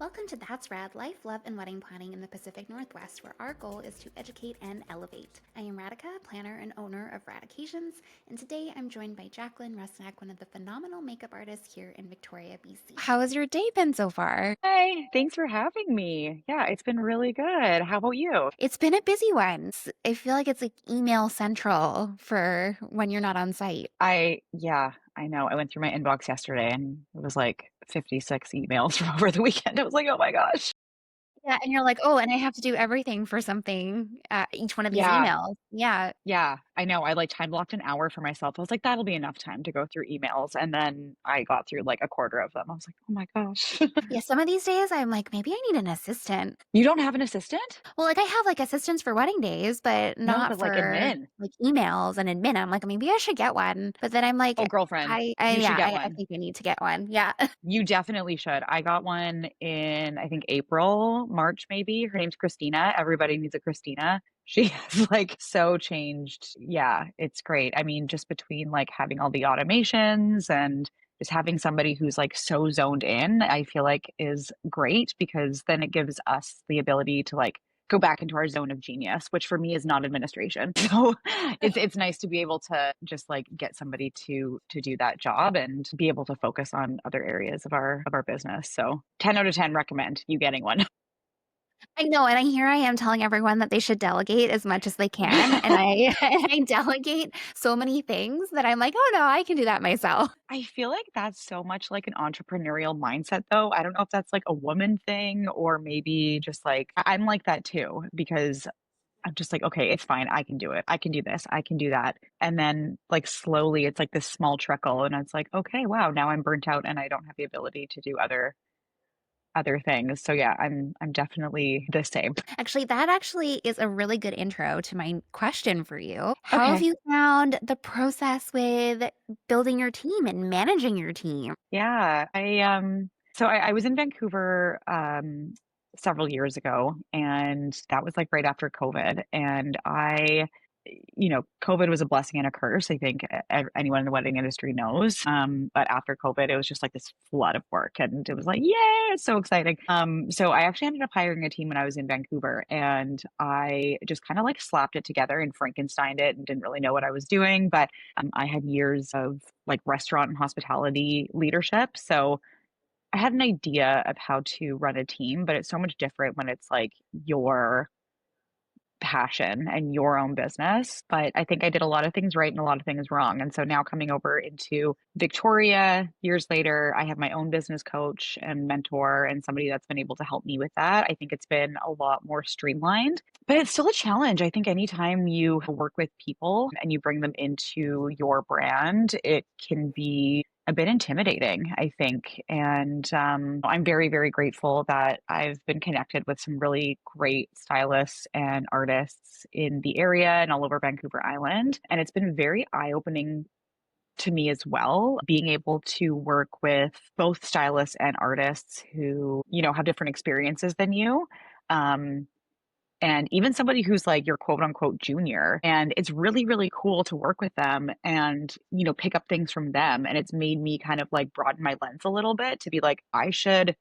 Welcome to That's Rad Life, Love, and Wedding Planning in the Pacific Northwest, where our goal is to educate and elevate. I am Radhika, planner and owner of Radications, and today I'm joined by Jaclyn Rusnak, one of the phenomenal makeup artists here in Victoria, BC. How has your day been so far? Hi, thanks for having me. Yeah, it's been really good. How about you? It's been a busy one. I feel like it's like email central for when you're not on site. Yeah, I know. I went through my inbox yesterday and it was like 56 emails from over the weekend. I was like, oh my gosh. Yeah, and you're like, oh, and I have to do everything for something, each one of these Yeah, emails. Yeah. yeah, I know. I like time blocked an hour for myself. I was like, that'll be enough time to go through emails. And then I got through like a quarter of them. I was like, oh my gosh. Yeah, some of these days I'm like, maybe I need an assistant. You don't have an assistant? Well, like, I have, like, assistants for wedding days, but No, not but like for, admin. like, emails and admin. I'm like, "Maybe I should get one." But then I'm like, Oh, girlfriend, I you should yeah, get I one. think I need to get one. Yeah. You definitely should. I got one in, I think, April, March, maybe. Her name's Christina. Everybody needs a Christina. She has like so changed. Yeah, it's great. I mean, just between like having all the automations and just having somebody who's like so zoned in, I feel like is great because then it gives us the ability to like go back into our zone of genius, which for me is not administration. So it's nice to be able to just like get somebody to do that job and be able to focus on other areas of our business. So 10 out of 10 recommend you getting one. I know, and here I am telling everyone that they should delegate as much as they can, and I and I delegate so many things that I'm like, "Oh, no, I can do that myself." I feel like that's so much like an entrepreneurial mindset though. I don't know if that's like a woman thing or maybe just like I'm like that too because I'm just like, okay, it's fine. I can do it. I can do this. I can do that. And then like slowly it's like this small trickle and it's like, okay, wow, now I'm burnt out and I don't have the ability to do other things. So yeah, I'm definitely the same. Actually, that actually is a really good intro to my question for you. How have Okay. you found the process with building your team and managing your team? Yeah. I was in Vancouver several years ago and that was like right after COVID. And COVID was a blessing and a curse. I think anyone in the wedding industry knows. But after COVID, it was just like this flood of work, and it was like, yeah, it's so exciting. So I actually ended up hiring a team when I was in Vancouver, and I just kind of like slapped it together and Frankensteined it, and didn't really know what I was doing. But I had years of like restaurant and hospitality leadership, so I had an idea of how to run a team. But it's so much different when it's like your passion and your own business. But I think I did a lot of things right and a lot of things wrong. And so now coming over into Victoria years later, I have my own business coach and mentor and somebody that's been able to help me with that. I think it's been a lot more streamlined, but it's still a challenge. I think anytime you work with people and you bring them into your brand, it can be a bit intimidating, I think. And I'm very, very grateful that I've been connected with some really great stylists and artists in the area and all over Vancouver Island. And it's been very eye opening to me as well, being able to work with both stylists and artists who, have different experiences than you. Um, and even somebody who's like your quote unquote junior. And it's really, really cool to work with them and, pick up things from them. And it's made me kind of like broaden my lens a little bit to be like, I should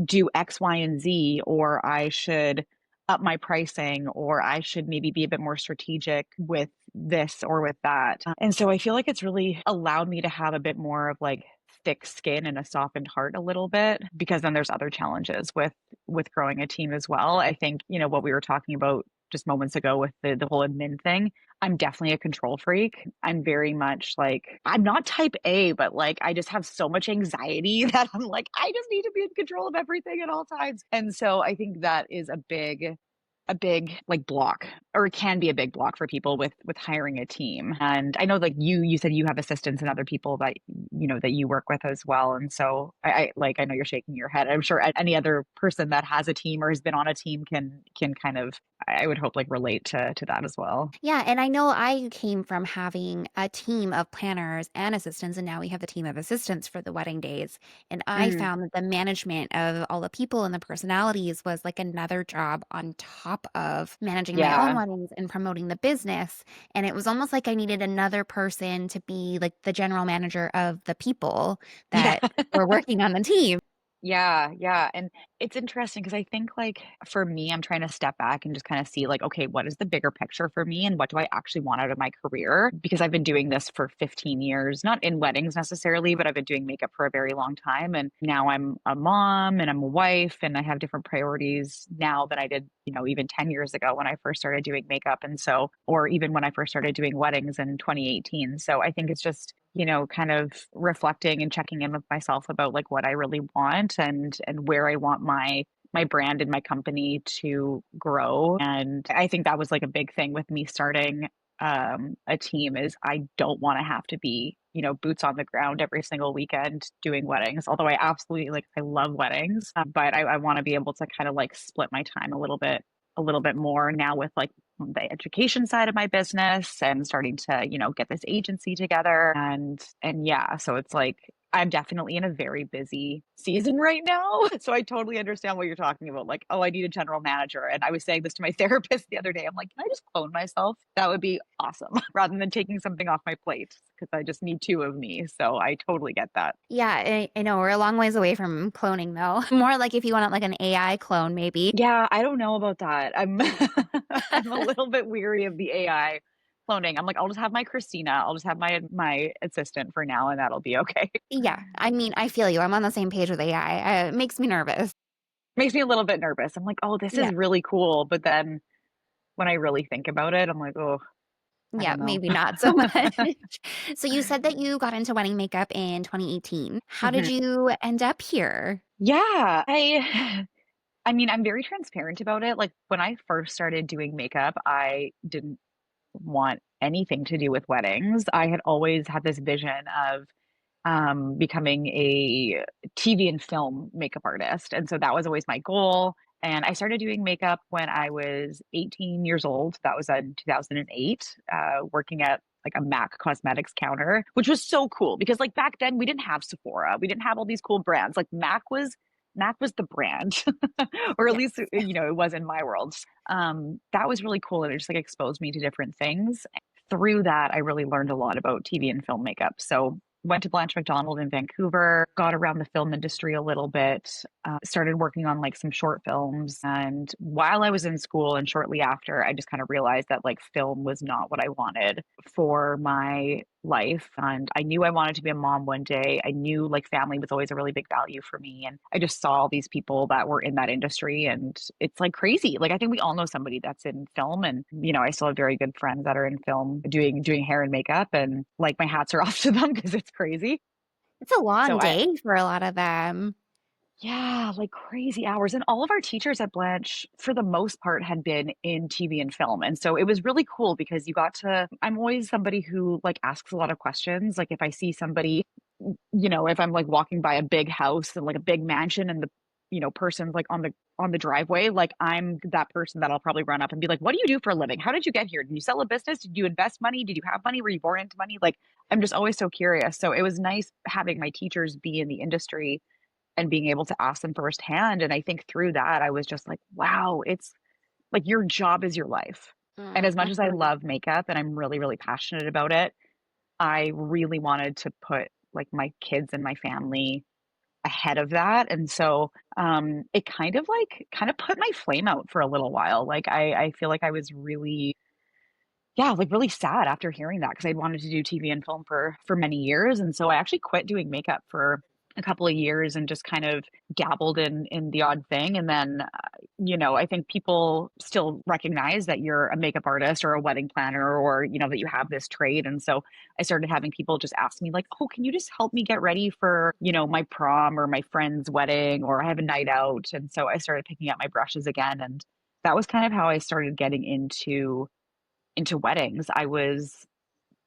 do X, Y, and Z, or I should up my pricing, or I should maybe be a bit more strategic with this or with that. And so I feel like it's really allowed me to have a bit more of like thick skin and a softened heart a little bit because then there's other challenges with growing a team as well. I think, what we were talking about just moments ago with the whole admin thing. I'm definitely a control freak. I'm very much like, I'm not type A, but like, I just have so much anxiety that I'm like, I just need to be in control of everything at all times. And so I think that is a big like block, or it can be a big block for people with hiring a team. And I know like you said you have assistants and other people that that you work with as well. And so I know you're shaking your head. I'm sure any other person that has a team or has been on a team can kind of, I would hope, like relate to that as well. Yeah, and I know I came from having a team of planners and assistants, and now we have a team of assistants for the wedding days. And I Mm, found that the management of all the people and the personalities was like another job on top of managing my own yeah. weddings and promoting the business. And it was almost like I needed another person to be like the general manager of the people Yeah. that were working on the team. Yeah, yeah, and it's interesting because I think, like, for me, I'm trying to step back and just kinda see, like, okay, what is the bigger picture for me, and what do I actually want out of my career? Because I've been doing this for 15 years, not in weddings necessarily, but I've been doing makeup for a very long time, and now I'm a mom, and I'm a wife, and I have different priorities now than I did, even 10 years ago when I first started doing makeup, and so or even when I first started doing weddings in 2018. So I think it's just, kind of reflecting and checking in with myself about like what I really want and where I want my brand and my company to grow. And I think that was like a big thing with me starting a team is I don't want to have to be, boots on the ground every single weekend doing weddings. Although I absolutely like I love weddings, but I want to be able to kind of like split my time a little bit more now with like the education side of my business and starting to, get this agency together and yeah, so it's like I'm definitely in a very busy season right now. So I totally understand what you're talking about. Like, oh, I need a general manager. And I was saying this to my therapist the other day. I'm like, can I just clone myself? That would be awesome rather than taking something off my plate because I just need two of me. So I totally get that. Yeah, I know we're a long ways away from cloning though. More like if you want like an AI clone, maybe. Yeah, I don't know about that. I'm I'm a little bit weary of the AI cloning. I'm like, I'll just have my Christina. I'll just have my assistant for now, and that'll be okay. Yeah, I mean, I feel you. I'm on the same page with AI. It makes me nervous. Makes me a little bit nervous. I'm like, oh, this Yeah, is really cool. But then when I really think about it, I'm like, oh, I yeah, don't know. maybe not so much. So you said that you got into wedding makeup in 2018. How did Mhm. you end up here? Yeah, I mean, I'm very transparent about it. Like when I first started doing makeup, I didn't want anything to do with weddings. I had always had this vision of becoming a TV and film makeup artist. And so that was always my goal. And I started doing makeup when I was 18 years old. That was in 2008, working at like a MAC cosmetics counter, which was so cool because like back then we didn't have Sephora, we didn't have all these cool brands. Like MAC was the brand, or at least Yes. it was in my world. That was really cool, and it just like exposed me to different things. Through that, I really learned a lot about TV and film makeup. So went to Blanche McDonald in Vancouver, got around the film industry a little bit, started working on like some short films. And while I was in school and shortly after, I just kind of realized that like film was not what I wanted for my life. And I knew I wanted to be a mom one day. I knew like family was always a really big value for me. And I just saw all these people that were in that industry and it's like crazy. Like I think we all know somebody that's in film and I still have very good friends that are in film doing hair and makeup and like my hats are off to them because it's crazy. It's a long So I day for a lot of them. yeah, like crazy hours. And all of our teachers at Blanche, for the most part, had been in TV and film. And so it was really cool because you got to, I'm always somebody who like asks a lot of questions. Like if I see somebody, if I'm like walking by a big house and like a big mansion and the, person's like on the driveway, like I'm that person that I'll probably run up and be like, what do you do for a living? How did you get here? Did you sell a business? Did you invest money? Did you have money? Were you born into money? Like I'm just always so curious. So it was nice having my teachers be in the industry and being able to ask them firsthand. And I think through that, I was just like, wow, it's like your job is your life. And as much I as I agree. love makeup and I'm really, really passionate about it, I really wanted to put like my kids and my family ahead of that. And so it kind of put my flame out for a little while. Like I feel like I was really yeah, like really sad after hearing that because I'd wanted to do TV and film for many years, and so I actually quit doing makeup for a couple of years and just kind of dabbled in the odd thing. And then, I think people still recognize that you're a makeup artist or a wedding planner or that you have this trade. And so I started having people just ask me like, "Oh, can you just help me get ready for my prom or my friend's wedding or I have a night out?" And so I started picking up my brushes again, and that was kind of how I started getting into weddings. I was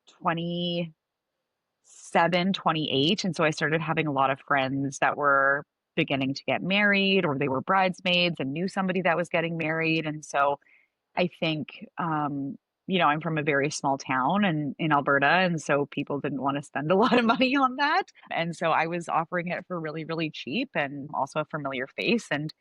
27, 28, and so I started having a lot of friends that were beginning to get married or they were bridesmaids and knew somebody that was getting married. And so I think, I'm from a very small town and in Alberta, and so people didn't want to spend a lot of money on that. And so I was offering it for really, really cheap and also a familiar face. And,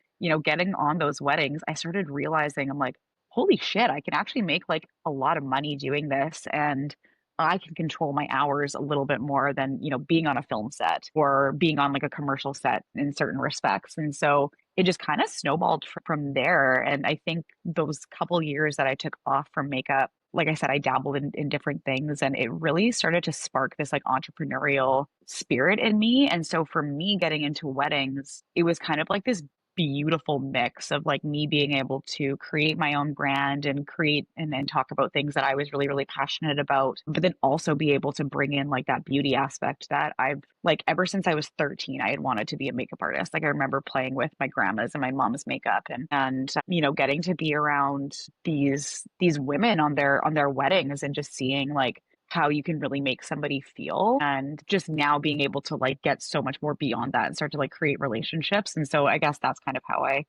getting on those weddings, I started realizing I'm like, holy shit, I can actually make like a lot of money doing this. And I can control my hours a little bit more than, being on a film set or being on like a commercial set in certain respects. And so it just kind of snowballed from there. And I think those couple years that I took off from makeup, like I said, I dabbled in different things and it really started to spark this like entrepreneurial spirit in me. And so for me getting into weddings, it was kind of like this beautiful mix of like me being able to create my own brand and create and talk about things that I was really, really passionate about, but then also be able to bring in like that beauty aspect that I've like ever since I was 13, I had wanted to be a makeup artist. Like I remember playing with my grandma's and my mom's makeup and getting to be around these women on their weddings and just seeing like how you can really make somebody feel and just now being able to like get so much more beyond that and start to like create relationships. And so I guess that's kind of how I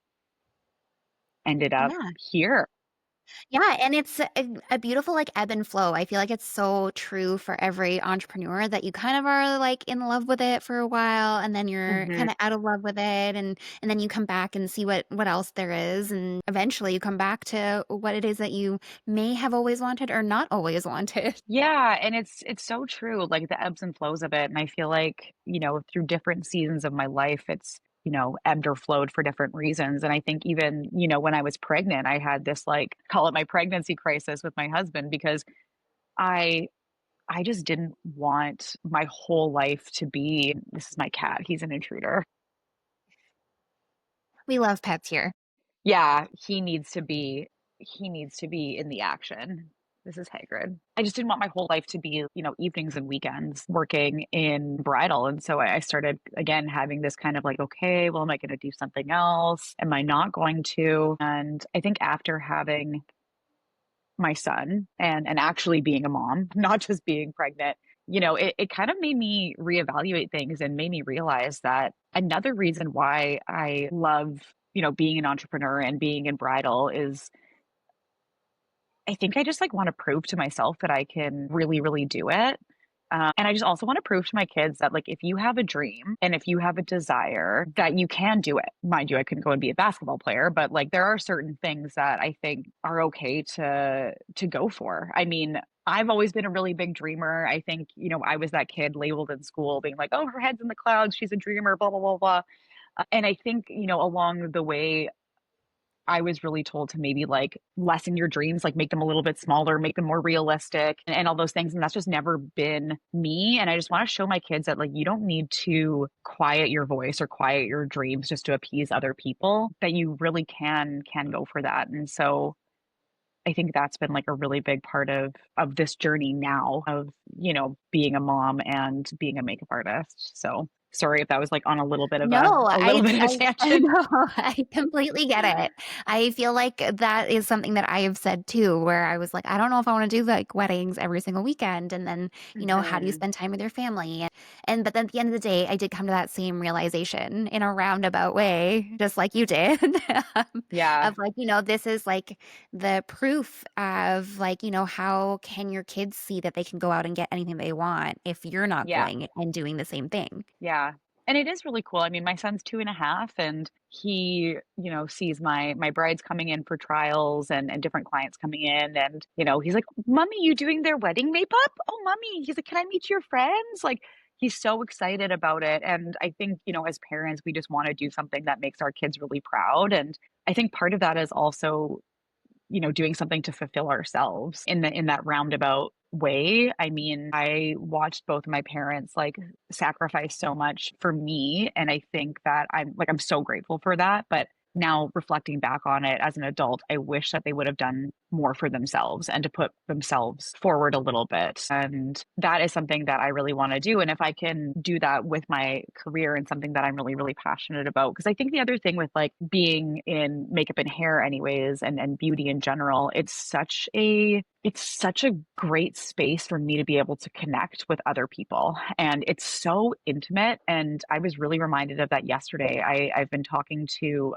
ended up Yeah. here. Yeah, and it's a beautiful like ebb and flow. I feel like it's so true for every entrepreneur that you kind of are like in love with it for a while and then you're Mhm. kind of out of love with it and then you come back and see what else there is and eventually you come back to what it is that you may have always wanted or not always wanted. Yeah, and it's so true, like the ebbs and flows of it. And I feel like, through different seasons of my life, it's, ebbed or flowed for different reasons. And I think even, when I was pregnant, I had this like call it my pregnancy crisis with my husband because I I just didn't want my whole life to be this is my cat, he's an intruder. We love pets here. Yeah, he needs to be in the action. This is Hagrid. I just didn't want my whole life to be, evenings and weekends working in bridal. And so I started again having this kind of like, okay, well, am I going to do something else? Am I not going to? And I think after having my son and actually being a mom, not just being pregnant, it kind of made me reevaluate things and made me realize that another reason why I love, being an entrepreneur and being in bridal is I think I just like want to prove to myself that I can really, really do it. And I just also want to prove to my kids that, like, if you have a dream and if you have a desire, that you can do it. Mind you, I couldn't go and be a basketball player, but like there are certain things that I think are okay to go for. I mean, I've always been a really big dreamer. I think, I was that kid labeled in school being like, oh, her head's in the clouds, she's a dreamer, blah, blah, blah, blah. And I think, along the way, I was really told to maybe like lessen your dreams, like make them a little bit smaller, make them more realistic and all those things. And that's just never been me. And I just want to show my kids that like you don't need to quiet your voice or quiet your dreams just to appease other people, that you really can go for that. And so I think that's been like a really big part of this journey now of, being a mom and being a makeup artist. So sorry if that was like on No, a little bit of a I tangent. know. I completely get it. I feel like that is something that I have said too, where I was like, I don't know if I want to do like weddings every single weekend. And then, how do you Mhm. spend time with your family? And but then at the end of the day, I did come to that same realization in a roundabout way, just like you did, Yeah. of like, this is like the proof of like, how can your kids see that they can go out and get anything they want if you're not Yeah. going and doing the same thing? Yeah. And it is really cool. I mean, my son's 2.5 and he, sees my brides coming in for trials and different clients coming in. And, he's like, Mommy, you doing their wedding makeup? Oh, mommy. He's like, Can I meet your friends? Like he's so excited about it. And I think, as parents, we just want to do something that makes our kids really proud. And I think part of that is also doing something to fulfill ourselves in that roundabout way. I mean, I watched both of my parents like sacrifice so much for me. And I think that I'm so grateful for that. But now reflecting back on it as an adult, I wish that they would have done more for themselves and to put themselves forward a little bit. And that is something that I really want to do. And if I can do that with my career and something that I'm really, really passionate about, because I think the other thing with like being in makeup and hair anyways and beauty in general, it's such a great space for me to be able to connect with other people. And it's so intimate. And I was really reminded of that yesterday. I've been talking to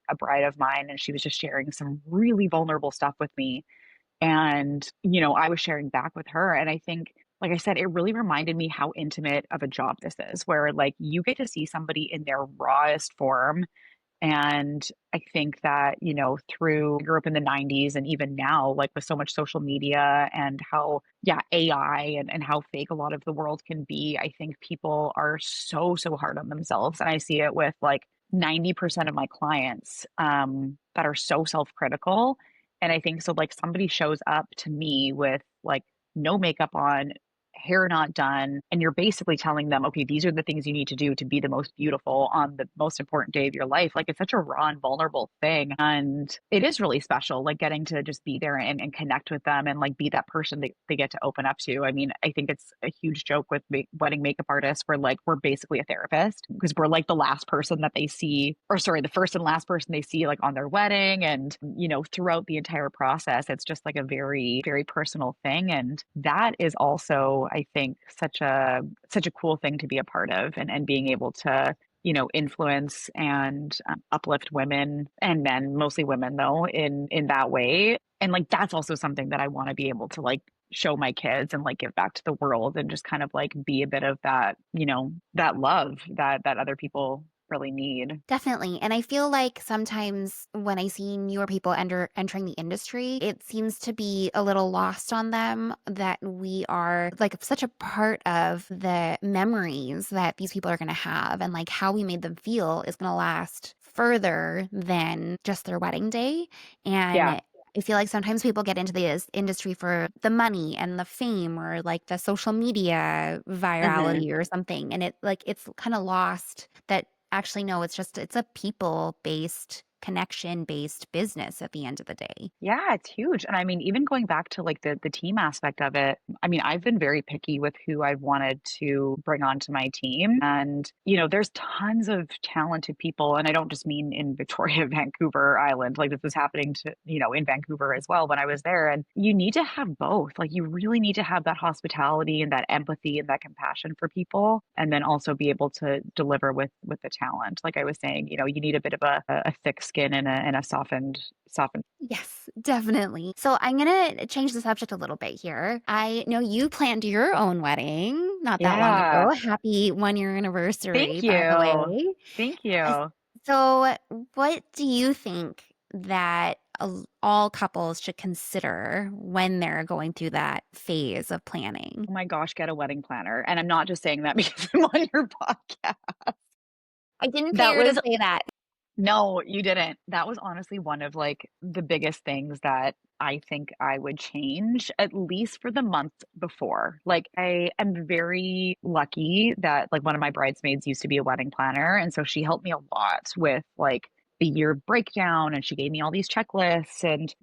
a bride of mine, and she was just sharing some really vulnerable stuff with me. And, I was sharing back with her. And I think, like I said, it really reminded me how intimate of a job this is, where like you get to see somebody in their rawest form And I think that, through I grew up in the 90s and even now, like with so much social media and how, yeah, AI and how fake a lot of the world can be, I think people are so, so hard on themselves. And I see it with like 90% of my clients that are so self-critical. And I think so, like, somebody shows up to me with like no makeup on, hair not done, and you're basically telling them, okay, these are the things you need to do to be the most beautiful on the most important day of your life. Like, it's such a raw and vulnerable thing. And it is really special, like getting to just be there and connect with them and like be that person that they get to open up to. I mean, I think it's a huge joke with wedding makeup artists. We're basically a therapist because we're like the last person that they see, or sorry, the first and last person they see like on their wedding. And, throughout the entire process, it's just like a very, very personal thing. And that is also, I think, such a cool thing to be a part of, and being able to, influence and uplift women and men, mostly women though, in that way. And like that's also something that I want to be able to like show my kids and like give back to the world and just kind of like be a bit of that, that love that other people really need. Definitely. And I feel like sometimes when I see newer people entering the industry, it seems to be a little lost on them that we are like such a part of the memories that these people are going to have, and like how we made them feel is going to last further than just their wedding day. And Yeah. I feel like sometimes people get into this industry for the money and the fame or like the social media Hmm. virality or something. And it's kind of lost that actually, no, it's a people-based, connection-based business at the end of the day. Yeah, it's huge. And I mean, even going back to like the team aspect of it, I mean, I've been very picky with who I've wanted to bring onto my team. And, there's tons of talented people. And I don't just mean in Victoria, Vancouver Island, like this was happening to, in Vancouver as well when I was there. And you need to have both. Like you really need to have that hospitality and that empathy and that compassion for people. And then also be able to deliver with the talent. Like I was saying, you need a bit of a thick skin and a softened. Yes, definitely. So I'm gonna change the subject a little bit here. I know you planned your own wedding not that long Yeah. ago. Happy 1 year Thank anniversary, by the you. way. Thank Uh, you. So, what do you think that all couples should consider when they're going through that phase of planning? Oh my gosh, get a wedding planner. And I'm not just saying that because I'm on your podcast. I didn't pay That her to was say that. No, you didn't. That was honestly one of like the biggest things that I think I would change, at least for the month before. Like, I am very lucky that like one of my bridesmaids used to be a wedding planner. And so she helped me a lot with like the year breakdown and she gave me all these checklists. And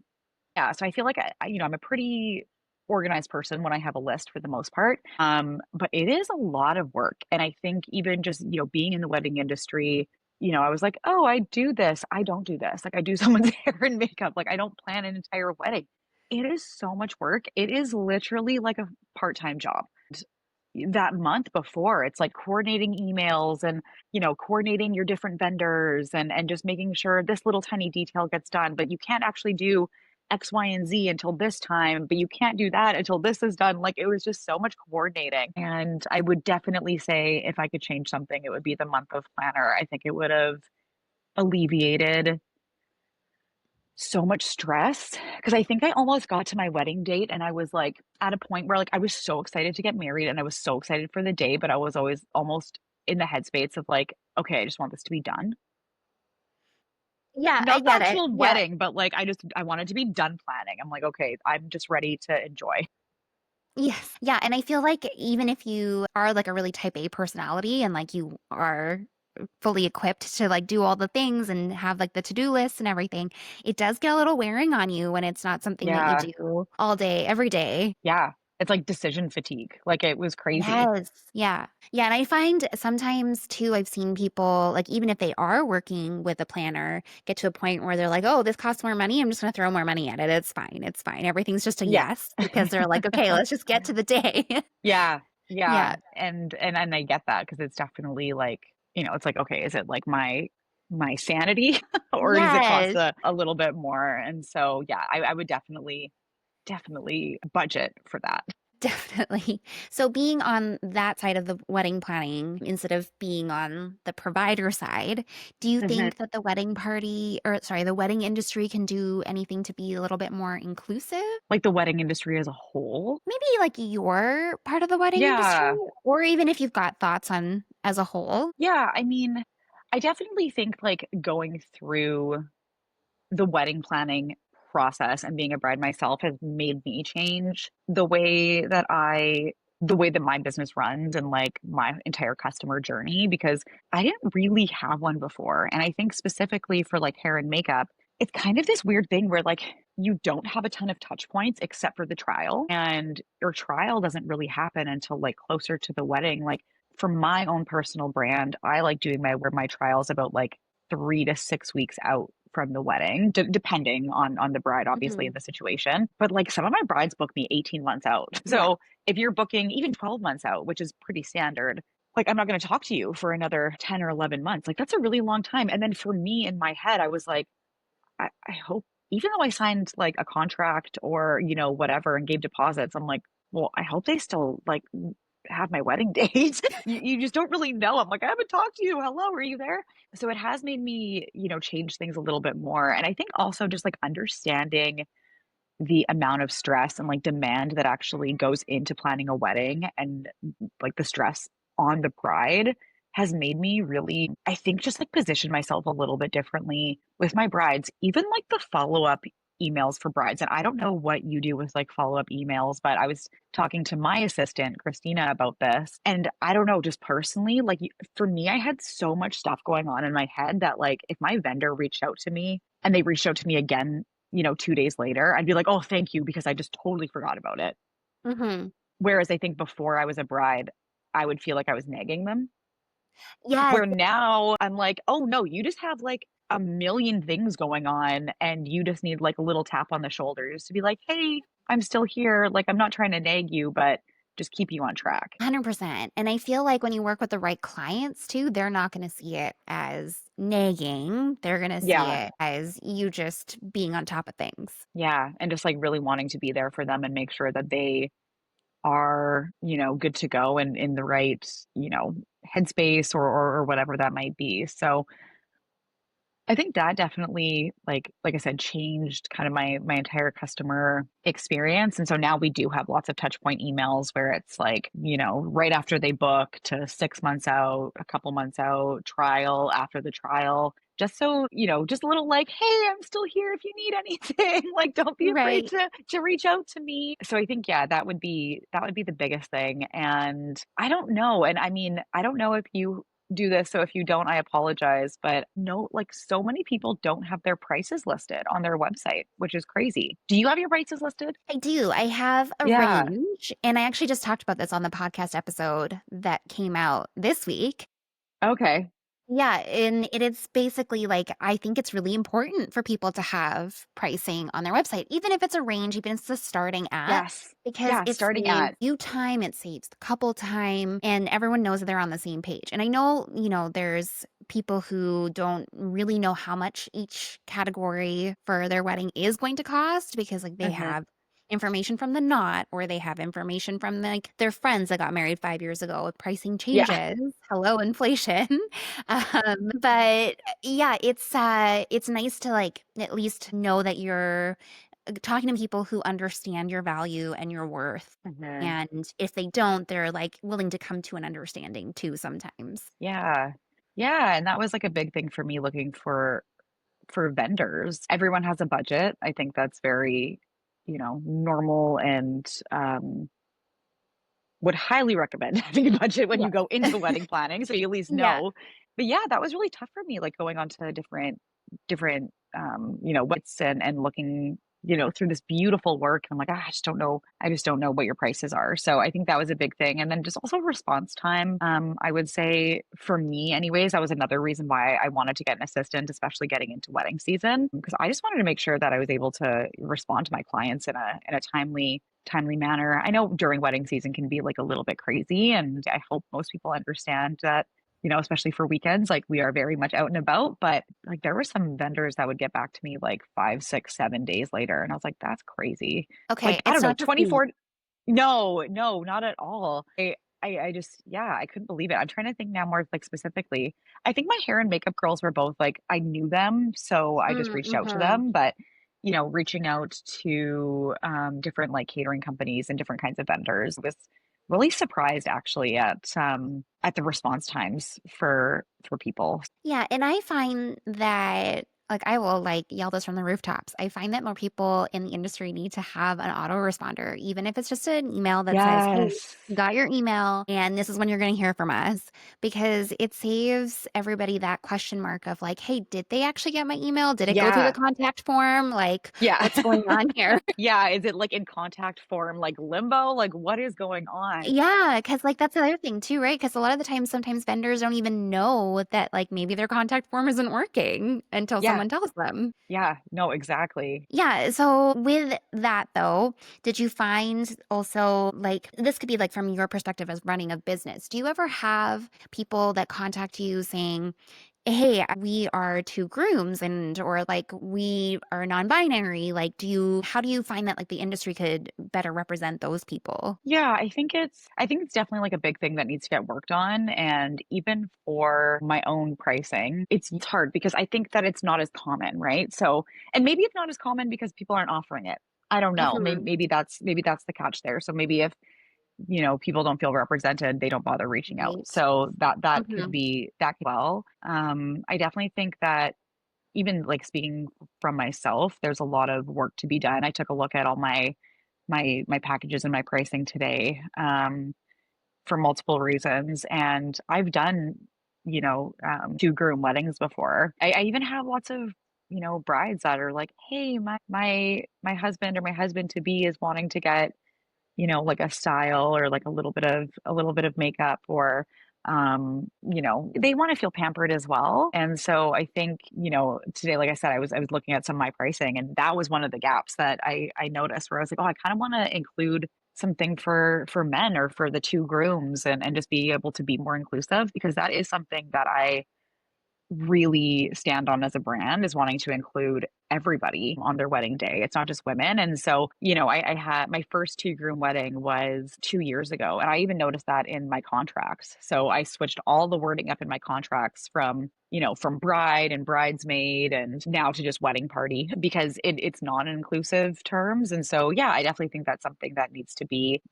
yeah, so I feel like I'm a pretty organized person when I have a list for the most part. But it is a lot of work. And I think even just, being in the wedding industry, I was like, oh, I do this. I don't do this. Like I do someone's hair and makeup. Like I don't plan an entire wedding. It is so much work. It is literally like a part-time job. That month before, it's like coordinating emails and, coordinating your different vendors and just making sure this little tiny detail gets done, but you can't actually do X, Y, and Z until this time, but you can't do that until this is done. Like it was just so much coordinating. And I would definitely say if I could change something, it would be the month of planner. I think it would have alleviated so much stress because I think I almost got to my wedding date and I was like at a point where like I was so excited to get married and I was so excited for the day, but I was always almost in the headspace of like, okay, I just want this to be done. Yeah, I Not the get it. actual Yeah. wedding, but like I wanted to be done planning. I'm like, okay, I'm just ready to enjoy. Yes. Yeah, and I feel like even if you are like a really type A personality and like you are fully equipped to like do all the things and have like the to-do list and everything, it does get a little wearing on you when it's not something that you Yeah. do all day, every day. Yeah. It's like decision fatigue. Like it was crazy. Yes. Yeah. Yeah. And I find sometimes too, I've seen people, like, even if they are working with a planner, get to a point where they're like, oh, this costs more money. I'm just going to throw more money at it. It's fine. It's fine. Everything's just a Yeah. yes because they're like, okay, let's just get to the day. Yeah, Yeah. yeah, and I get that because it's definitely like, it's like, okay, is it like my sanity or does it cost Yes. a little bit more? And so, yeah, I would definitely budget for that. Definitely. So being on that side of the wedding planning instead of being on the provider side, do you Mhm. think that the wedding party or sorry, the wedding industry can do anything to be a little bit more inclusive? Like the wedding industry as a whole? Maybe like your part of the wedding industry, Yeah. or even if you've got thoughts on as a whole. Yeah, I mean, I definitely think, like, going through the wedding planning process and being a bride myself has made me change the way that my business runs and, like, my entire customer journey because I didn't really have one before, and I think specifically for, like, hair and makeup, it's kind of this weird thing where, like, you don't have a ton of touch points except for the trial, and your trial doesn't really happen until, like, closer to the wedding. Like, for my own personal brand, I like doing my trials about, like, 3 to 6 weeks out from the wedding, depending on the bride, obviously, Hmm. in the situation. But, like, some of my brides book me 18 months out. Yeah. So, if you're booking even 12 months out, which is pretty standard, like, I'm not gonna talk to you for another 10 or 11 months. Like, that's a really long time. And then for me, in my head, I was like, I hope even though I signed, like, a contract or, whatever and gave deposits, I'm like, "Well, I hope they still, like, have my wedding date." You just don't really know. I'm like, "I haven't talked to you. Hello, are you there?" So it has made me, change things a little bit more, and I think also just, like, understanding the amount of stress and, like, demand that actually goes into planning a wedding and, like, the stress on the bride has made me really, I think, just, like, position myself a little bit differently with my brides, even, like, the follow-up emails for brides, and I don't know what you do with, like, follow-up emails, but I was talking to my assistant, Christina, about this, and I don't know, just personally, like, for me, I had so much stuff going on in my head that, like, if my vendor reached out to me and they reached out to me again 2 days later, I'd be like, "Oh, thank you," because I just totally forgot about it. Hmm. Whereas I think before I was a bride, I would feel like I was nagging them. Yes. Where now I'm like, "Oh, no, you just have, like, a million things going on, and you just need, like, a little tap on the shoulders to be like, 'Hey, I'm still here. Like, I'm not trying to nag you, but just keep you on track.'" 100%. And I feel like when you work with the right clients too, they're not going to see it as nagging. They're going to see Yeah. it as you just being on top of things. Yeah, and just, like, really wanting to be there for them and make sure that they are, good to go and in the right, headspace or whatever that might be. So I think that definitely, like I said, changed kind of my entire customer experience, and so now we do have lots of touch point emails where it's like, right after they book to 6 months out, a couple months out, trial, after the trial, just so, just a little like, "Hey, I'm still here if you need anything." Like, "Don't be afraid Right. to reach out to me." So I think, yeah, that would be the biggest thing, and I don't know, and I mean, I don't know if you do this, so if you don't, I apologize, but no, like, so many people don't have their prices listed on their website, which is crazy. Do you have your prices listed? I do. I have a Yeah. range, and I actually just talked about this on the podcast episode that came out this week. Okay. Yeah, and it is basically like I think it's really important for people to have pricing on their website, even if it's a range, even if it's the starting at, Yes. because Yeah, it starting saves at you time, it saves the couple time, and everyone knows that they're on the same page. And I know, there's people who don't really know how much each category for their wedding is going to cost because like they Mhm. have information from the knot or they have information from like their friends that got married 5 years ago. Pricing Yeah. changes. Hello, inflation. But yeah, it's nice to like at least know that you're talking to people who understand your value and your worth. Mhm. And if they don't, they're like willing to come to an understanding too sometimes. Yeah. Yeah, and that was, like, a big thing for me looking for vendors. Everyone has a budget. I think that's very, normal and, would highly recommend having a budget when Yeah. you go into wedding planning, so you at least Yeah. know. But yeah, that was really tough for me, like, going on to different, websites and looking, through this beautiful work. I'm like, "Ah, I just don't know what your prices are." So I think that was a big thing, and then just also response time. I would say for me anyways, that was another reason why I wanted to get an assistant, especially getting into wedding season, because I just wanted to make sure that I was able to respond to my clients in a timely manner. I know during wedding season can be like a little bit crazy, and I hope most people understand that, especially for weekends, like we are very much out and about. But like there were some vendors that would get back to me like 5, 6, 7 days later, and I was like, that's crazy. Okay, Like, I don't it's know, not just the 24. No, no, not at all. I just yeah, I couldn't believe it. I'm trying to think now more, like, specifically. I think my hair and makeup girls were both, like I knew them, so I just reached out to Mm-hmm. them, but, reaching out to, different, like, catering companies and different kinds of vendors was really surprised actually at the response times for people. Yeah, and I find that like I will like yell this from the rooftops. I find that more people in the industry need to have an autoresponder, even if it's just an email that says, "Hey, Yes. got your email and this is when you're going to hear from us," because it saves everybody that question mark of like, "Hey, did they actually get my email? Did it go through the Yeah. contact form? Like, Yeah. what's going on here?" Yeah, is it, like, in contact form, like, limbo? Like, what is going on? Yeah, because like, that's the other thing too, right? Because a lot of the time, sometimes vendors don't even know that, like, maybe their contact form isn't working until Yeah, someone tells them. yeah, no, exactly. Yeah, so with that though, did you find also like this could be like from your perspective as running a business. Do you ever have people that contact you saying, "Hey, we are two grooms and or like we are non-binary." Like how do you find that like the industry could better represent those people? Yeah, I think it's definitely, like, a big thing that needs to get worked on, and even for my own pricing, it's hard because I think that it's not as common, right? So and maybe it's not as common because people aren't offering it. I don't know. Mhm. Maybe that's the catch there. So maybe if, people don't feel represented, they don't bother reaching out. Right. So that could Mhm. be that could well. I definitely think that even, like, speaking from myself, there's a lot of work to be done. I took a look at all my packages and my pricing today, for multiple reasons, and I've done, 2 groom weddings before. I even have lots of, brides that are like, "Hey, my husband or my husband to be is wanting to get, like a style or like a little bit of makeup or they want to feel pampered as well. And so I think, today, like I said, I was looking at some of my pricing and that was one of the gaps that I noticed where I was like, oh, I kind of want to include something for men or for the two grooms and just be able to be more inclusive because that is something that I really stand on as a brand is wanting to include everybody on their wedding day. It's not just women. And so, I had my first two groom wedding was 2 years ago. And I even noticed that in my contracts. So I switched all the wording up in my contracts from bride and bridesmaid and now to just wedding party because it's non-inclusive terms. And so, yeah, I definitely think that's something that needs to be,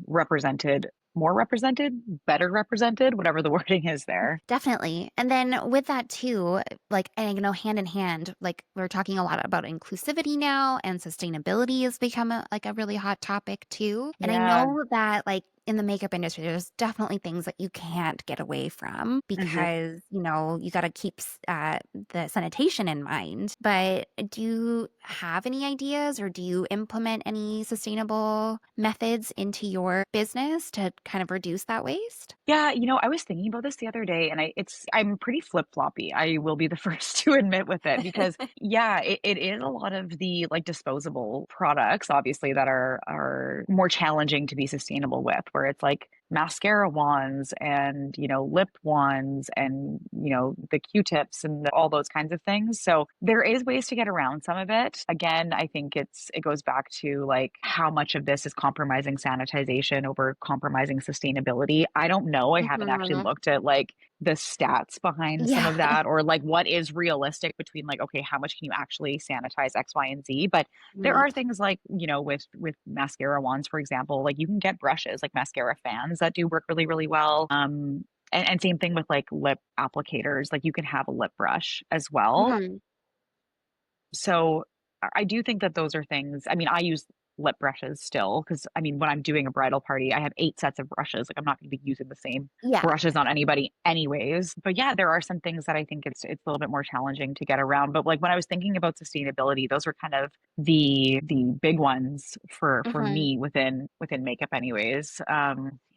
represented, more represented, better represented, whatever the wording is there. Definitely. And then with that too, like, and hand in hand, like we're talking a lot about inclusivity now and sustainability has become like a really hot topic too. And I Yeah. know that like in the makeup industry, there's definitely things that you can't get away from Mhm. because, you got to keep the sanitation in mind. But do you have any ideas or do you implement any sustainable methods into your business to kind of reduce that waste? Yeah, I was thinking about this the other day and I'm pretty flip-floppy. I will be the first to admit with it because yeah, it is a lot of the like disposable products obviously that are more challenging to be sustainable with, where it's like mascara wands and, lip wands and, the Q-tips and all those kinds of things. So there is ways to get around some of it. Again, I think it goes back to like how much of this is compromising sanitization over compromising sustainability. I don't know. I haven't actually Mhm. looked at like the stats behind some Yeah. of that or like what is realistic between like okay, how much can you actually sanitize X, Y, and Z? But there Right. are things like, with mascara wands, for example, like you can get brushes, like mascara fans that do work really, really well. And same thing with like lip applicators, like you can have a lip brush as well. Mhm. So I do think that those are things. I mean, I use lip brushes still because I mean, when I'm doing a bridal party, I have 8 sets of brushes. Like I'm not going to be using the same Yeah. brushes on anybody anyways. But yeah, there are some things that I think it's a little bit more challenging to get around. But like when I was thinking about sustainability, those were kind of the big ones for Mhm. me within makeup anyways.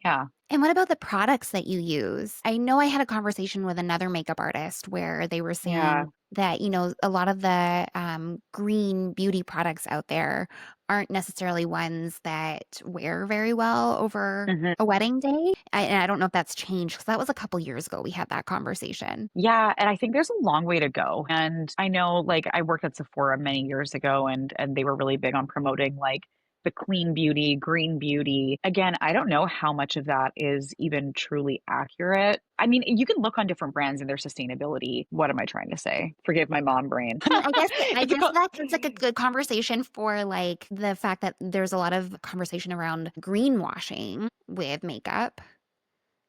Yeah. And what about the products that you use? I know I had a conversation with another makeup artist where they were Yeah. saying that, a lot of the green beauty products out there aren't necessarily ones that wear very well over Mhm. a wedding day. And I don't know if that's changed because that was a couple years ago we had that conversation. Yeah, and I think there's a long way to go. And I know like I worked at Sephora many years ago and they were really big on promoting like the clean beauty, green beauty. Again, I don't know how much of that is even truly accurate. I mean, you can look on different brands and their sustainability. What am I trying to say? Forgive my mom brain. I mean, I It's a guess that's like a good conversation for like the fact that there's a lot of conversation around greenwashing with makeup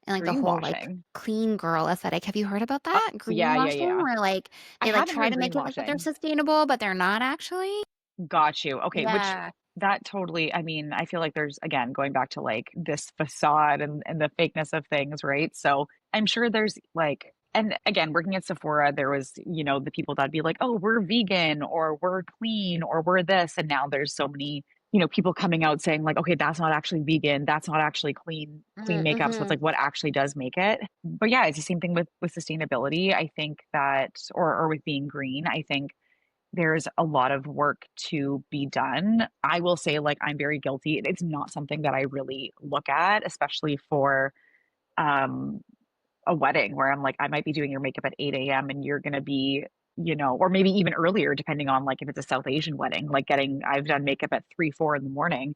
and like the whole like greenwashing. clean girl aesthetic. Have you heard about Oh, that? yeah, yeah, Greenwashing yeah. where like I they like haven't try heard to make it look like they're greenwashing. sustainable, but they're not actually. Got you. Okay, which Yeah. that totally, I mean, I feel like there's again going back to like this facade and the fakeness of things, right? So I'm sure there's like, and again, working at Sephora, there was, the people that'd be like, oh, we're vegan or we're clean or we're this. And now there's so many, people coming out saying like, okay, that's not actually vegan, that's not actually clean makeup. So it's Mm-hmm. like what actually does make it. But yeah, it's the same thing with sustainability. I think that or with being green, I think there's a lot of work to be done. I will say, like, I'm very guilty. It's not something that I really look at, especially for um, a wedding where I'm like, I might be doing your makeup at 8 a.m. and you're going to be, or maybe even earlier, depending on like if it's a South Asian wedding, like I've done makeup at 3, 4 in the morning.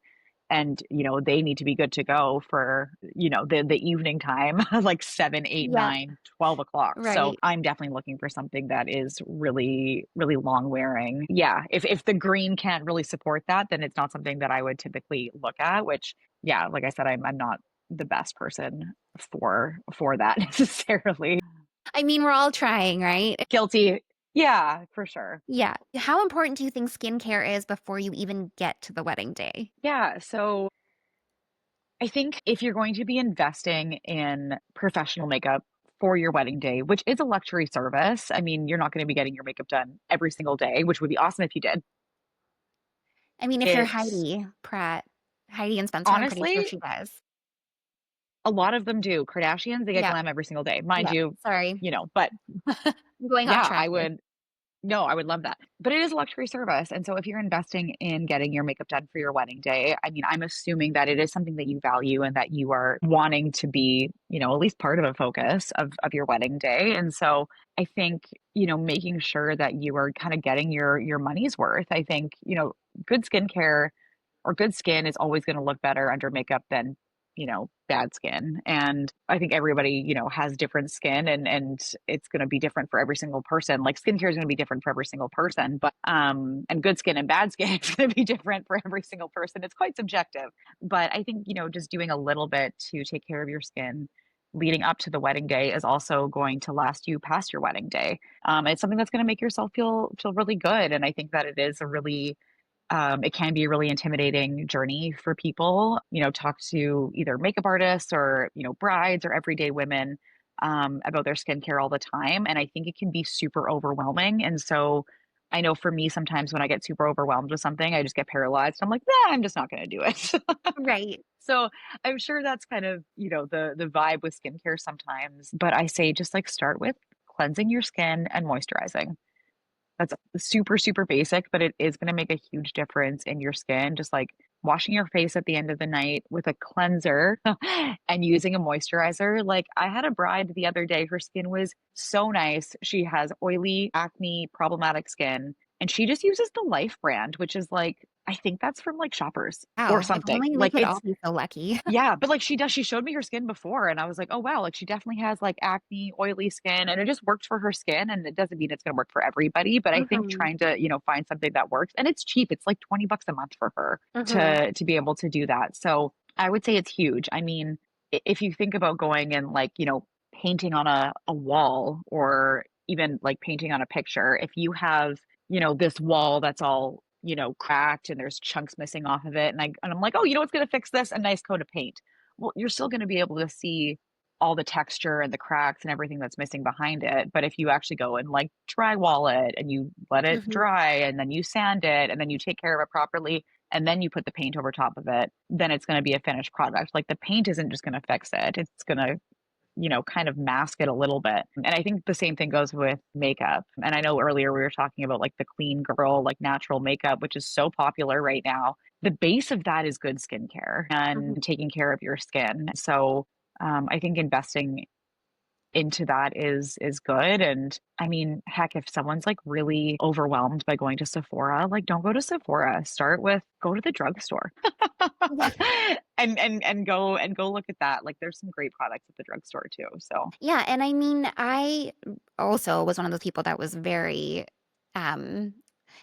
And, they need to be good to go for, the evening time, like 7, 8, Yeah. 9, 12 o'clock. So Right. I'm definitely looking for something that is really, really long wearing. Yeah. If the green can't really support that, then it's not something that I would typically look at, which, yeah, like I said, I'm not the best person for that necessarily. I mean, we're all trying, right? Guilty. Yeah, for sure. Yeah. How important do you think skincare is before you even get to the wedding day? Yeah, so I think if you're going to be investing in professional makeup for your wedding day, which is a luxury service, I mean, you're not going to be getting your makeup done every single day, which would be awesome if you did. I mean, if you're It's Heidi Pratt, Heidi and Spencer, I'm pretty sure honestly, she does. a lot of them do. Kardashians, they get Yeah. glam every single day, mind Yeah. you, Sorry. but I'm going off yeah, track I here. would. No, I would love that. But it is a luxury service. And so if you're investing in getting your makeup done for your wedding day, I mean, I'm assuming that it is something that you value and that you are wanting to be, at least part of a focus of your wedding day. And so I think, making sure that you are kind of getting your money's worth. I think, good skincare or good skin is always going to look better under makeup than bad skin. And I think everybody has different skin, and it's going to be different for every single person. Like skincare is going to be different for every single person, but and good skin and bad skin is going to be different for every single person. It's quite subjective, but I think just doing a little bit to take care of your skin leading up to the wedding day is also going to last you past your wedding day. It's something that's going to make yourself feel really good, and I think that it is a really it can be a really intimidating journey for people. Talk to either makeup artists or, brides or everyday women about their skincare all the time. And I think it can be super overwhelming. And so I know for me, sometimes when I get super overwhelmed with something, I just get paralyzed. I'm like, nah, I'm just not going to do it. Right. So I'm sure that's kind of, the vibe with skincare sometimes. But I say just like start with cleansing your skin and moisturizing. That's super, super basic, but it is going to make a huge difference in your skin. Just like washing your face at the end of the night with a cleanser and using a moisturizer. Like I had a bride the other day, her skin was so nice. She has oily, acne, problematic skin, and she just uses the Life brand, which is like, I think that's from like Shoppers or Wow. If something. only we Like could all it's be so lucky. yeah, but, like, she showed me her skin before, and I was like, "Oh, wow," like, she definitely has, like, acne, oily skin, and it just worked for her skin, and it doesn't mean it's gonna work for everybody, but I think Hmm. trying to, find something that works and it's cheap, it's, like, 20 bucks a month for her Hmm. to be able to do that, so I would say it's huge. I mean, I if you think about going and, like, painting on a wall or even, like, painting on a picture, if you have, this wall that's all, cracked and there's chunks missing off of it. And I'm like, oh, what's gonna fix this? A nice coat of paint. Well, you're still gonna be able to see all the texture and the cracks and everything that's missing behind it. But if you actually go and like drywall it and you let it Hmm. dry and then you sand it and then you take care of it properly and then you put the paint over top of it, then it's gonna be a finished product. Like the paint isn't just gonna fix it. It's gonna kind of mask it a little bit. And I think the same thing goes with makeup. And I know earlier we were talking about like the clean girl, like natural makeup, which is so popular right now. The base of that is good skincare Hmm. and taking care of your skin. So I think investing into that is good. And I mean, heck, if someone's like really overwhelmed by going to Sephora, like don't go to Sephora. Start with go to the drugstore. And go look at that. Like there's some great products at the drugstore too. So Yeah, and I mean, I also was one of those people that was very um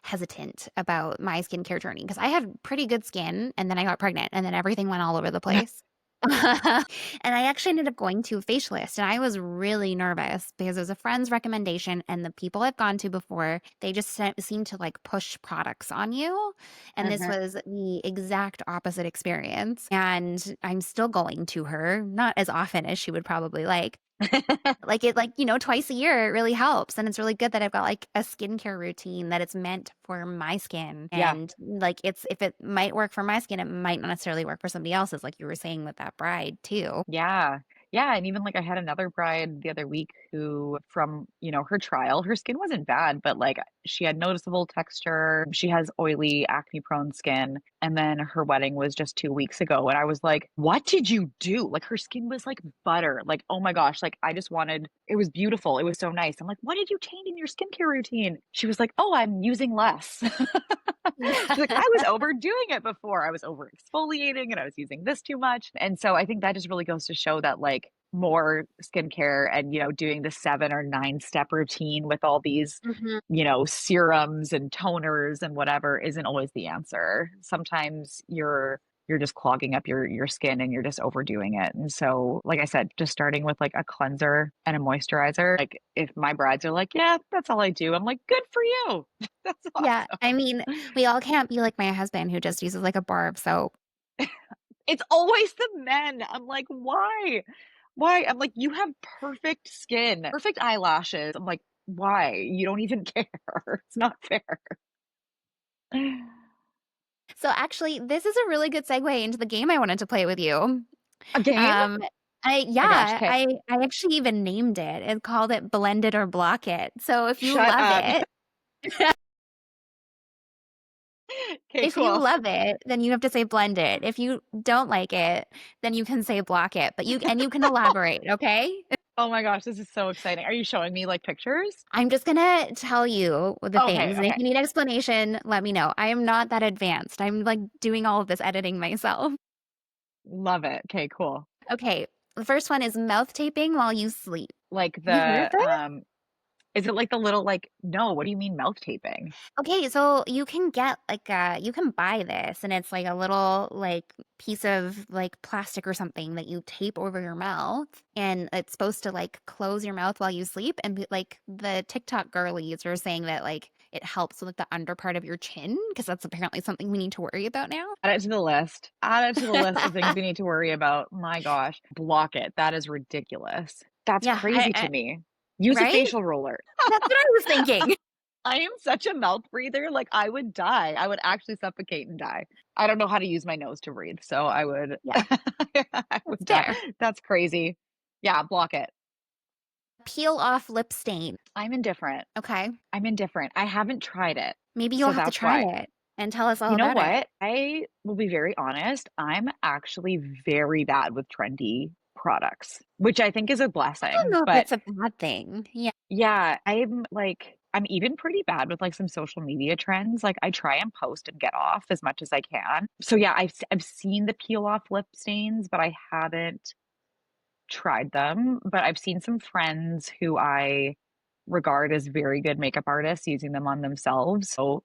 hesitant about my skincare journey because I had pretty good skin and then I got pregnant and then everything went all over the place. And I actually ended up going to a facialist and I was really nervous because it was a friend's recommendation and the people I've gone to before, they just seem to like push products on you. And this Mhm. was the exact opposite experience. And I'm still going to her, not as often as she would probably like it like, twice a year, it really helps, and it's really good that I've got, like, a skincare routine that it's meant for my skin, Yeah. and, like, it's if it might work for my skin, it might not necessarily work for somebody else's, like you were saying with that bride too. Yeah. Yeah, and even, like, I had another bride the other week who from, her trial, her skin wasn't bad, but, like, she had noticeable texture, she has oily, acne-prone skin, and then her wedding was just 2 weeks ago, and I was like, "What did you do?" Like, her skin was like butter, like, oh my gosh, like, I just wanted it was beautiful, it was so nice. I'm like, "What did you change in your skincare routine?" She was like, "Oh, I'm using less." She's like, "I was overdoing it before. I was over exfoliating and I was using this too much." And so I think that just really goes to show that like more skincare and, doing the 7 or 9 step routine with all these, Mhm. serums and toners and whatever isn't always the answer. Sometimes you're just clogging up your skin and you're just overdoing it. And so, like I said, just starting with like a cleanser and a moisturizer. Like if my brides are like, "Yeah, that's all I do." I'm like, "Good for you." That's Yeah, I awesome. mean, we all can't be like my husband who just uses, like, a bar of soap. It's always the men. I'm like, "Why? Why?" I'm like, "You have perfect skin, perfect eyelashes." I'm like, "Why? You don't even care." It's not fair. So, actually, this is a really good segue into the game I wanted to play with you. A game? Um, My gosh, yeah, okay. I actually even named it. It called it Blend It or Block It. So if you Shut love up. it Okay, if you cool. love it, then you have to say blend it. If you don't like it, then you can say block it, but you can elaborate, okay? Oh my gosh, this is so exciting. Are you showing me, like, pictures? I'm just gonna tell you the Okay, things, and if okay. you need explanation, let me know. I am not that advanced. I'm, like, doing all of this editing myself. Love it. Okay, cool. Okay, the first one is mouth taping while you sleep. Like Have you heard of the, this? is it like the little, like no, what do you mean mouth taping? Okay, so you can get you can buy this and it's like a little like piece of like plastic or something that you tape over your mouth and it's supposed to like close your mouth while you sleep and like the TikTok girlies are saying that like it helps with like, the under part of your chin because that's apparently something we need to worry about now. Add it to the list. Add it to the list of things we need to worry about. My gosh. Block it. That is ridiculous. That's Yeah, crazy to me. Use a right? facial roller. That's what I was thinking. I am such a mouth breather, like, I would die. I would actually suffocate and die. I don't know how to use my nose to breathe, so I would Yeah, I that's would die. fair. That's crazy. Yeah, block it. Peel off lip stain. I'm indifferent. Okay. I'm indifferent. I haven't tried it, Maybe you'll so have to that's try why. it and tell us all You know about it. what? I will be very honest, I'm actually very bad with trendy products, which I think is a I don't blessing, know if but it's a bad thing. Yeah. yeah, I'm even pretty bad with, like, some social media trends, like, I try and post and get off as much as I can. So, yeah, I've seen the peel off lip stains, but I haven't tried them, but I've seen some friends who I regard as very good makeup artists using them on themselves. So,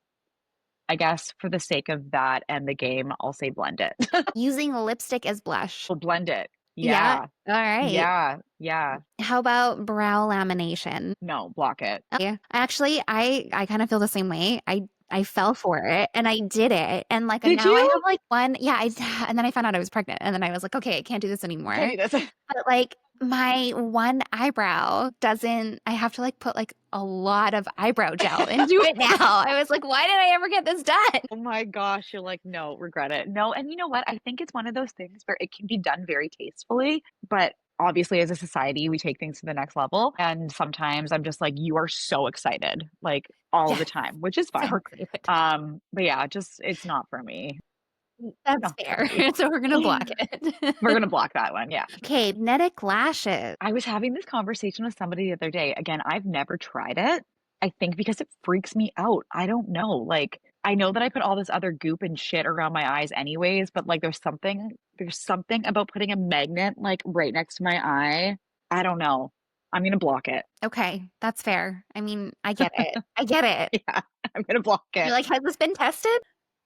I guess for the sake of that and the game, I'll say blend it. Using lipstick as blush. We'll blend it. Yeah. Yeah. All right. Yeah. Yeah. How about brow lamination? No, block it. Yeah. Actually, I kind of feel the same way. I fell for it and I did it. And like Did now I have you? like one, yeah, and then I found out I was pregnant and then I was like, okay, I can't do this Can't anymore. do this. But like my one eyebrow doesn't I have to like put like a lot of eyebrow gel into it now. I was like, why did I ever get this done? Oh my gosh, you're like, "No, regret it." No, and you know what? I think it's one of those things where it can be done very tastefully, but obviously as a society, we take things to the next level, and sometimes I'm just like, "You are so excited," like, all Yeah, the time, which is so fine. excited. But yeah, just it's not for me. That's Not fair. sorry. So we're gonna block We're it. gonna block that one, yeah. Okay, magnetic lashes. I was having this conversation with somebody the other day. Again, I've never tried it. I think because it freaks me out. I don't know. Like, I know that I put all this other goop and shit around my eyes anyways, but like there's something about putting a magnet like right next to my eye. I don't know. I'm gonna block it. Okay, that's fair. I mean, I get it. I get it. Yeah, I'm gonna block You're it. like, "Has this been tested?"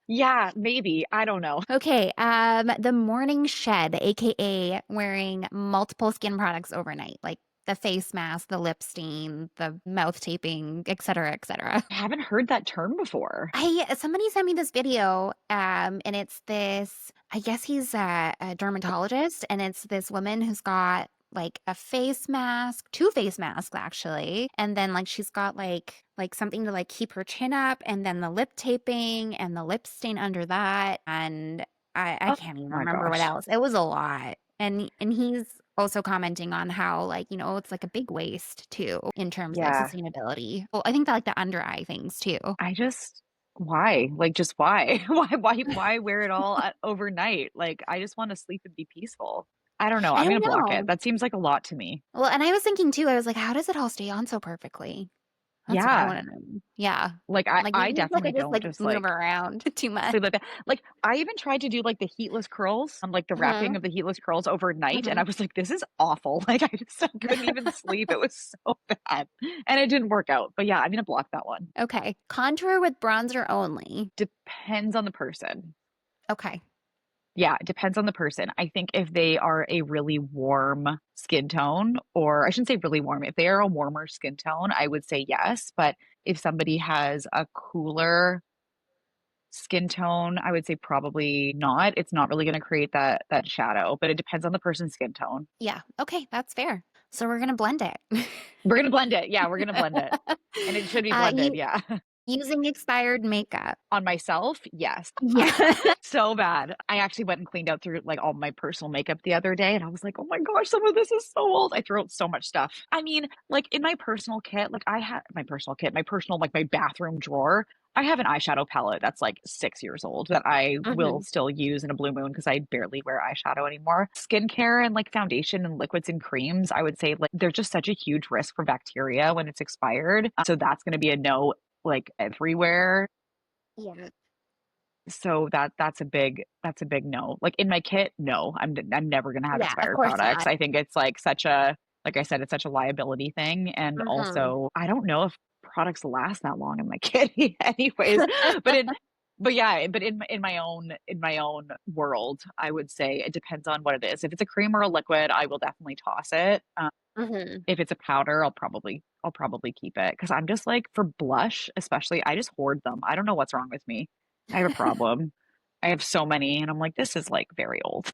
Yeah, maybe. I don't know. Okay, the morning shed, AKA wearing multiple skin products overnight, like the face mask, the lip stain, the mouth taping, etc., etc. I haven't heard that term before. Somebody sent me this video, and it's this. I guess he's a dermatologist, and it's this woman who's got like a face mask, two face masks actually, and then like she's got like something to like keep her chin up, and then the lip taping and the lip stain under that, and I Oh can't even my remember what gosh. else. It was a lot, and he's also commenting on how like it's like a big waste too in terms of Yeah. sustainability. Well, I think that like the under eye things too. I just why? Like, just why? Why wear it all overnight? Like, I just wanna sleep and be peaceful. I don't know, I I'm don't gonna block it. know. That seems like a lot to me. Well, and I was thinking too, I was like, how does it all stay on so perfectly? That's what I Yeah. wanna know. Yeah. Like, I Like, I maybe it's like I definitely just, don't like, just, move like, around too much. sleep like that. Like, I even tried to do, like, the heatless curls, like, the wrapping Mhm, of the heatless curls overnight, and I mhm. was like, "This is awful." Like, I couldn't even sleep. It was so bad, and it didn't work out. But yeah, I'm gonna block that one. Okay. Contour with bronzer only. Depends on the person. Okay. Yeah, it depends on the person. I think if they are a really warm skin tone, or I shouldn't say really warm, if they are a warmer skin tone, I would say yes. But if somebody has a cooler skin tone, I would say probably not. It's not really going to create that shadow, but it depends on the person's skin tone. Yeah. Okay, that's fair. So we're gonna blend it. We're gonna blend it. Yeah, we're gonna blend it. And it should be blended. You Yeah. using expired makeup. On myself, yes. Yeah. So bad. I actually went and cleaned out through, like, all my personal makeup the other day, and I was like, "Oh my gosh, some of this is so old." I threw out so much stuff. I mean, like, in my personal kit, like, I had my personal kit, my personal like, my bathroom drawer, I have an eyeshadow palette that's, like, 6 years old that I will Mhm. still use in a blue moon because I barely wear eyeshadow anymore. Skincare and, like, foundation and liquids and creams, I would say, like, there's just such a huge risk for bacteria when it's expired, so that's gonna be a no, like, everywhere. Yeah. So that's a big no. Like, in my kit, no, I'm never gonna have Yeah, of expired course products. not. I think it's, like, such a like I said, it's such a liability thing, and Mhm. also, I don't know if products last that long in my kit anyways, but in but yeah, but in my own world, I would say it depends on what it is. If it's a cream or a liquid, I will definitely toss it. Mhm. If it's a powder, I'll probably keep it because 'cause I'm just like for blush, especially, I just hoard them. I don't know what's wrong with me. I have a problem. I have so many, and I'm like, "This is, like, very old."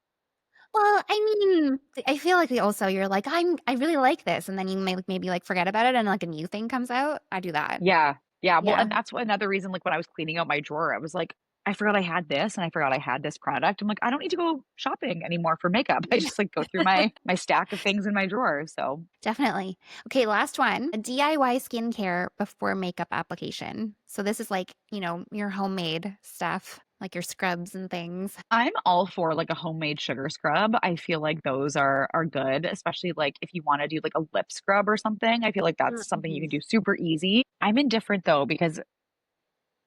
Well, I mean, I feel like also you're like, I really like this, and then you maybe like forget about it and like a new thing comes out. I do that. Yeah. Yeah, well, Yeah. and that's another reason, like, when I was cleaning out my drawer, I was like, "I forgot I had this, and I forgot I had this product." I'm like, "I don't need to go shopping anymore for makeup." I Yeah. just, like, go through my stack of things in my drawer, so Definitely. Okay, last one. A DIY skincare before makeup application. So this is like, your homemade stuff, like your scrubs and things. I'm all for, like, a homemade sugar scrub. I feel like those are good, especially, like, if you wanna do, like, a lip scrub or something. I feel like that's something you Mhm. can do super easy. I'm indifferent, though, because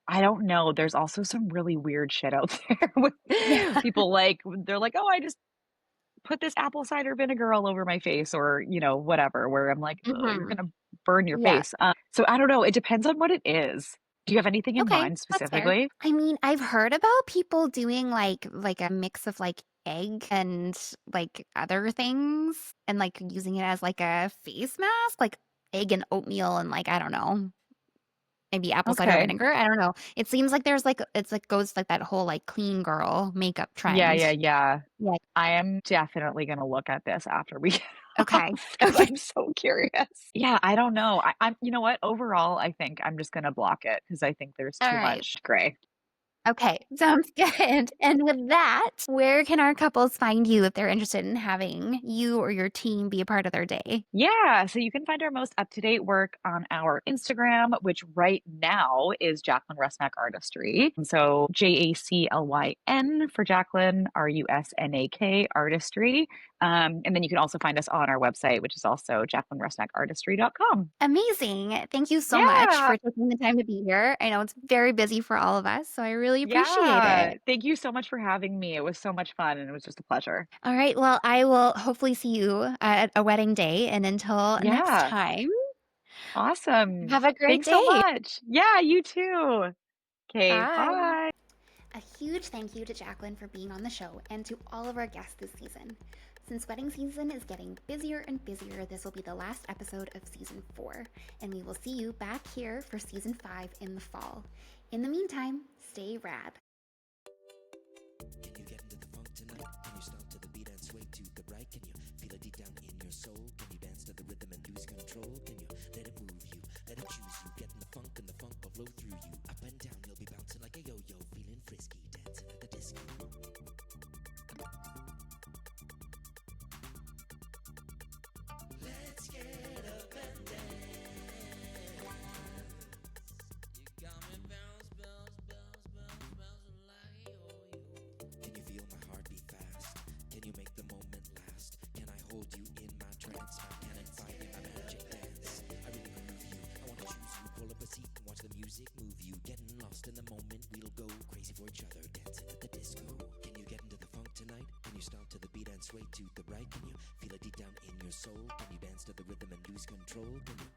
I don't know, there's also some really weird shit out there with Yeah. people, like, they're like, "Oh, I just put this apple cider vinegar all over my face," or, whatever, where I'm like, "Oh, you're Mhm. gonna burn your Yeah. face." So I don't know, it depends on what it is. Do you have anything in Okay, mind that's fair. specifically? I mean, I've heard about people doing like a mix of like egg and like other things and like using it as like a face mask, like egg and oatmeal and like I don't know, maybe apple cider Okay. vinegar. I don't know. It seems like there's like it's like goes like that whole like clean girl makeup Yeah, yeah, trend. yeah. Yeah. I am definitely gonna look at this after we get Okay. off because Okay. I'm so curious. Yeah, I don't know. I'm you know what? Overall, I think I'm just gonna block it because I think there's All too right. much gray. Okay, sounds good. And with that, where can our couples find you if they're interested in having you or your team be a part of their day? Yeah, so you can find our most up-to-date work on our Instagram, which right now is Jaclyn Rusnak Artistry. And so Jaclyn for Jaclyn, Rusnak Artistry. And then you can also find us on our website, which is also jaclynrusnakartistry.com. Amazing. Thank you so much Yeah, for taking the time to be here. I know it's very busy for all of us, so I really appreciate yeah. it. Thank you so much for having me. It was so much fun and it was just a pleasure. All right, well, I will hopefully see you at a wedding day. And until next Yeah, time, awesome. have a great Thanks so day. much. Yeah, you too. Okay, Bye. bye. A huge thank you to Jaclyn for being on the show and to all of our guests this season. Since wedding season is getting busier and busier, this will be the last episode of season 4, and we will see you back here for season 5 in the fall. In the meantime, stay rad. Can you get into the funk tonight? Can you stomp to the beat and sway to the right? Can you feel it deep down in your soul? Can you dance to the rhythm and lose control? Can you let it move you? Let it choose you. Get in the funk and the funk will flow through you. Up and down, you'll be bouncing like a yo-yo, feeling frisky, dancing at the disco. Let's get up and dance. You got me bounce, bounce, bounce, bounce, bouncing like yo-yo. Can you feel my heartbeat fast? Can you make the moment last? Can I hold you in my trance? My cannon fire in my magic dance. I really groove you. I wanna choose you. Pull up a seat and watch the music move you. Getting lost in the moment, we'll go crazy for each other, dancing at the disco. Can you get into the funk tonight? Can you stomp to the beat and sway to the right? Can you feel it deep down in your soul? Can you dance to the rhythm and lose control? Can you